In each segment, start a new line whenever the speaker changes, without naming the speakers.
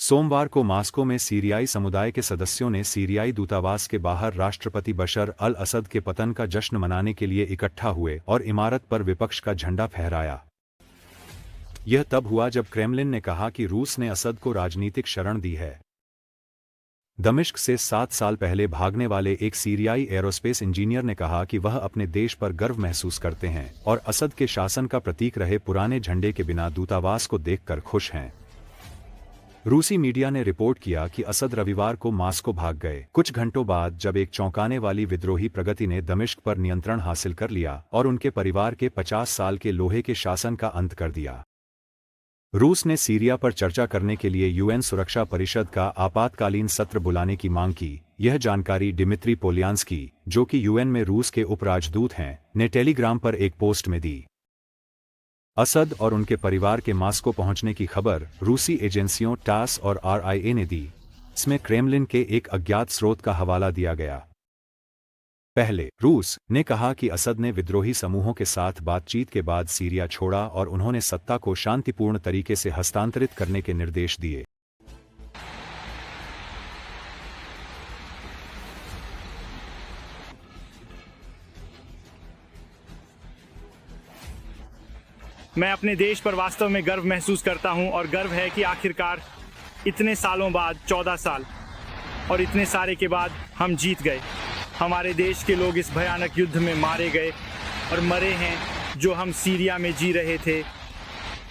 सोमवार को मॉस्को में सीरियाई समुदाय के सदस्यों ने सीरियाई दूतावास के बाहर राष्ट्रपति बशर अल असद के पतन का जश्न मनाने के लिए इकट्ठा हुए और इमारत पर विपक्ष का झंडा फहराया। यह तब हुआ जब क्रेमलिन ने कहा कि रूस ने असद को राजनीतिक शरण दी है। दमिश्क से 7 साल पहले भागने वाले एक सीरियाई एरोस्पेस इंजीनियर ने कहा कि वह अपने देश पर गर्व महसूस करते हैं और असद के शासन का प्रतीक रहे पुराने झंडे के बिना दूतावास को देखकर खुश हैं। रूसी मीडिया ने रिपोर्ट किया कि असद रविवार को मॉस्को भाग गए, कुछ घंटों बाद जब एक चौंकाने वाली विद्रोही प्रगति ने दमिश्क पर नियंत्रण हासिल कर लिया और उनके परिवार के 50 साल के लोहे के शासन का अंत कर दिया। रूस ने सीरिया पर चर्चा करने के लिए यूएन सुरक्षा परिषद का आपातकालीन सत्र बुलाने की मांग की। यह जानकारी डिमित्री पोलियान्स्की, जो कि यूएन में रूस के उपराजदूत हैं, ने टेलीग्राम पर एक पोस्ट में दी। असद और उनके परिवार के मॉस्को पहुंचने की खबर रूसी एजेंसियों टास और आरआईए ने दी। इसमें क्रेमलिन के एक अज्ञात स्रोत का हवाला दिया गया। पहले रूस ने कहा कि असद ने विद्रोही समूहों के साथ बातचीत के बाद सीरिया छोड़ा और उन्होंने सत्ता को शांतिपूर्ण तरीके से हस्तांतरित करने के निर्देश दिए।
मैं अपने देश पर वास्तव में गर्व महसूस करता हूं और गर्व है कि आखिरकार इतने सालों बाद 14 साल और इतने सारे के बाद हम जीत गए। हमारे देश के लोग इस भयानक युद्ध में मारे गए और मरे हैं जो हम सीरिया में जी रहे थे,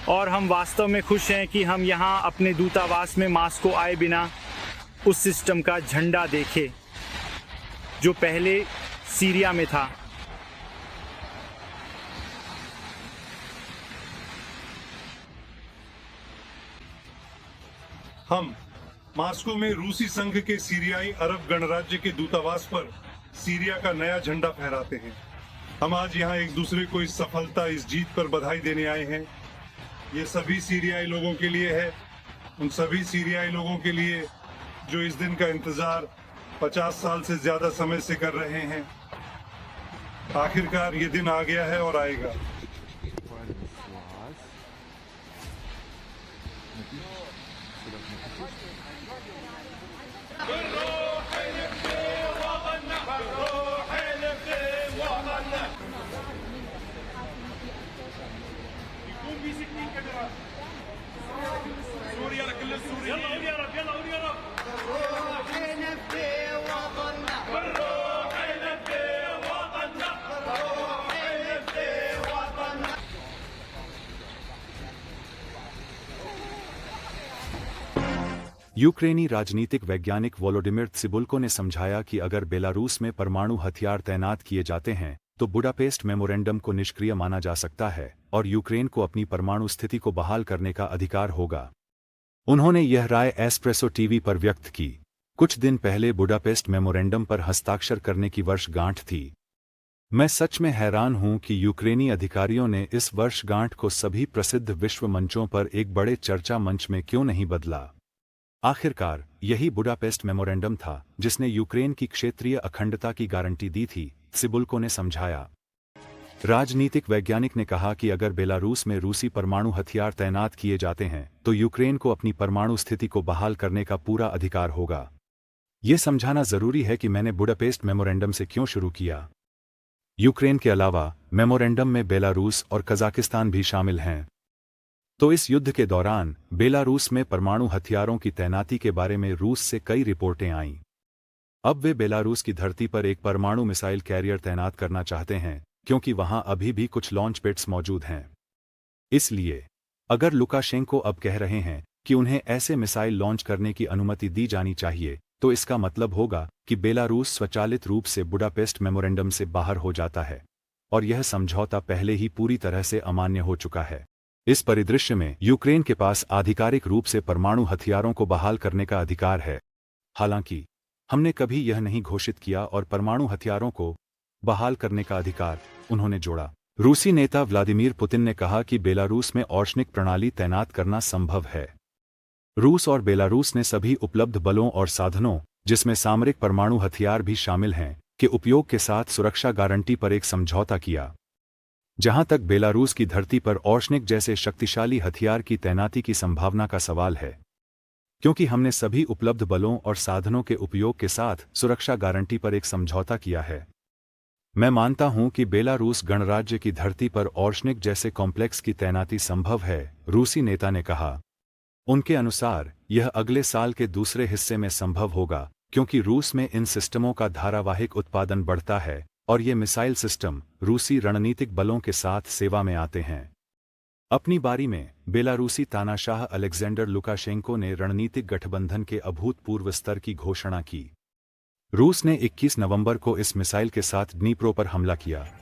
और हम वास्तव में खुश हैं कि हम यहाँ अपने दूतावास में मॉस्को आए बिना उस सिस्टम का झंडा देखे जो पहले सीरिया में था।
हम मॉस्को में रूसी संघ के सीरियाई अरब गणराज्य के दूतावास पर सीरिया का नया झंडा फहराते हैं। हम आज यहाँ एक दूसरे को इस सफलता, इस जीत पर बधाई देने आए हैं। ये सभी सीरियाई लोगों के लिए है, उन सभी सीरियाई लोगों के लिए जो इस दिन का इंतजार 50 साल से ज्यादा समय से कर रहे हैं। आखिरकार ये दिन आ गया है और आएगा।
यूक्रेनी राजनीतिक वैज्ञानिक वोलोडिमिर त्सिबुल्को ने समझाया कि अगर बेलारूस में परमाणु हथियार तैनात किए जाते हैं तो बुडापेस्ट मेमोरेंडम को निष्क्रिय माना जा सकता है और यूक्रेन को अपनी परमाणु स्थिति को बहाल करने का अधिकार होगा। उन्होंने यह राय एस्प्रेसो टीवी पर व्यक्त की। कुछ दिन पहले बुडापेस्ट मेमोरेंडम पर हस्ताक्षर करने की वर्षगांठ थी। मैं सच में हैरान हूं कि यूक्रेनी अधिकारियों ने इस वर्षगांठ को सभी प्रसिद्ध विश्व मंचों पर एक बड़े चर्चा मंच में क्यों नहीं बदला। आखिरकार यही बुडापेस्ट मेमोरेंडम था जिसने यूक्रेन की क्षेत्रीय अखंडता की गारंटी दी थी, त्सिबुल्को ने समझाया। राजनीतिक वैज्ञानिक ने कहा कि अगर बेलारूस में रूसी परमाणु हथियार तैनात किए जाते हैं तो यूक्रेन को अपनी परमाणु स्थिति को बहाल करने का पूरा अधिकार होगा। ये समझाना जरूरी है कि मैंने बुडापेस्ट मेमोरेंडम से क्यों शुरू किया। यूक्रेन के अलावा मेमोरेंडम में बेलारूस और कजाकिस्तान भी शामिल हैं। तो इस युद्ध के दौरान बेलारूस में परमाणु हथियारों की तैनाती के बारे में रूस से कई रिपोर्टें आईं। अब वे बेलारूस की धरती पर एक परमाणु मिसाइल कैरियर तैनात करना चाहते हैं क्योंकि वहां अभी भी कुछ लॉन्च पैड्स मौजूद हैं। इसलिए अगर लुकाशेंको अब कह रहे हैं कि उन्हें ऐसे मिसाइल लॉन्च करने की अनुमति दी जानी चाहिए तो इसका मतलब होगा कि बेलारूस स्वचालित रूप से बुडापेस्ट मेमोरेंडम से बाहर हो जाता है और यह समझौता पहले ही पूरी तरह से अमान्य हो चुका है। इस परिदृश्य में यूक्रेन के पास आधिकारिक रूप से परमाणु हथियारों को बहाल करने का अधिकार है। हालांकि हमने कभी यह नहीं घोषित किया और परमाणु हथियारों को बहाल करने का अधिकार, उन्होंने जोड़ा। रूसी नेता व्लादिमीर पुतिन ने कहा कि बेलारूस में औष्णिक प्रणाली तैनात करना संभव है। रूस और बेलारूस ने सभी उपलब्ध बलों और साधनों, जिसमें सामरिक परमाणु हथियार भी शामिल हैं, के उपयोग के साथ सुरक्षा गारंटी पर एक समझौता किया। जहां तक बेलारूस की धरती पर औष्णिक जैसे शक्तिशाली हथियार की तैनाती की संभावना का सवाल है, क्योंकि हमने सभी उपलब्ध बलों और साधनों के उपयोग के साथ सुरक्षा गारंटी पर एक समझौता किया है। मैं मानता हूं कि बेलारूस गणराज्य की धरती पर ऑर्शनिक जैसे कॉम्प्लेक्स की तैनाती संभव है, रूसी नेता ने कहा। उनके अनुसार यह अगले साल के दूसरे हिस्से में संभव होगा, क्योंकि रूस में इन सिस्टमों का धारावाहिक उत्पादन बढ़ता है और ये मिसाइल सिस्टम रूसी रणनीतिक बलों के साथ सेवा में आते हैं। अपनी बारी में बेलारूसी तानाशाह अलेक्जेंडर लुकाशेंको ने रणनीतिक गठबंधन के अभूतपूर्व स्तर की घोषणा की। रूस ने 21 नवंबर को इस मिसाइल के साथ द्नीप्रो पर हमला किया।